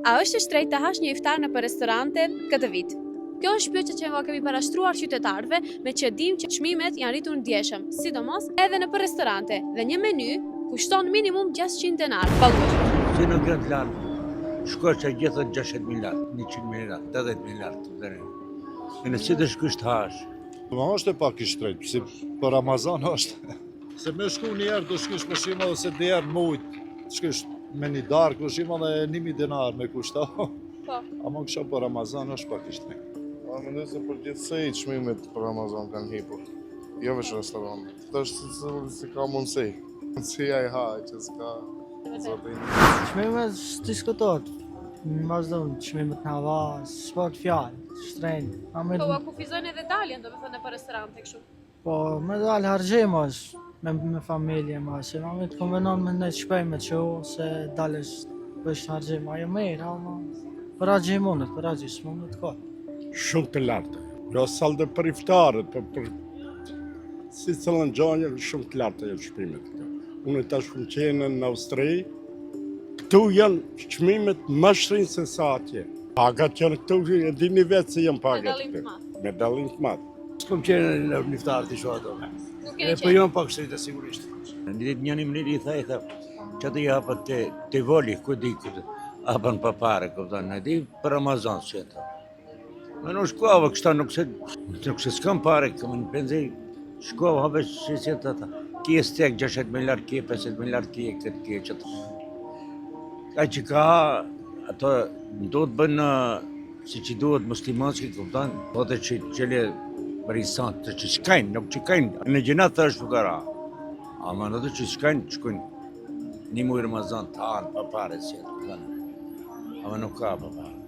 A është e shtrenjtë të hash një iftar në për restorante këtë vit? Kjo është pyetje që kemi parashtruar qytetarëve, me që dim që çmimet janë rritur ndjeshëm, sidomos edhe në për restorante, dhe një meny kushton minimum 600 denar. Si nuk janë të lartë, shko që gjithët 60.000 lartë, 100.000 lartë, 80.000 lartë të dhere. E në si të shkysht hash. Ma është e pak i shtrejtë, si për Ramazan është. Se me shku njerë do shkysh për shima dhe se dherë mujtë, shkysh me një darkë për shima dhe 1.000 dinar me kushta. Po. Ama kësha për Ramazan është pak i shtrejtë. Ma mendoj se për gjithsej çmimet për Ramazan kanë hipur. Jo veç restorante. Të është si ka mundësi. Mundësia i haj që s'ka zotin. Çmimet diskutohet. Në vazhdon, çmimet në hava, s'pot fjalë, shtrenjtë. Po, a kufizojnë edhe daljen, do me thënë në për restorante kështu? Po, me dalë hargjim është, me familje ma, që ma me të konvenon me në shpejme që se dalësh është hargjim, ajo mirë, ama për hargjim unët, për hargjim s'mundet ka. Shumë të lartë. Jo salde për iftarët, për si cëllën gjanjë, shumë të lartë e shpimet. Unë tash shumë qenë në Austri, këtu janë çmimet më shrinë se sa atje. Pagat janë këtu, e dini vetë se janë pagat këtu. Me dallim të madh. S'kom qenë në iftar të shoh ato. Nuk keni Po janë pak shtrenjtë sigurisht. Në ditë njëri më i tha, që të japët të voli, ku di, apën për pare, këpëtan, në di për Ramazan që e ta. Me në shkova, kështa nuk se s'kam pare, këmë në penzi, shkova, hape që si të ta. Kje stek 60.000 lartë, kje 50.000 lartë, kje këtë, kje qëtë. Ka që ka, ato do të bënë, si që duhet muslimanski, këpëtan, po të që qële për insan, të që shkajnë, nuk që kajnë, në gjenat të është fukara. Ama në të që shkajnë, shkojnë një mujë Ramazan të hanë, për pare, si e të të. Ama nuk ka për pare.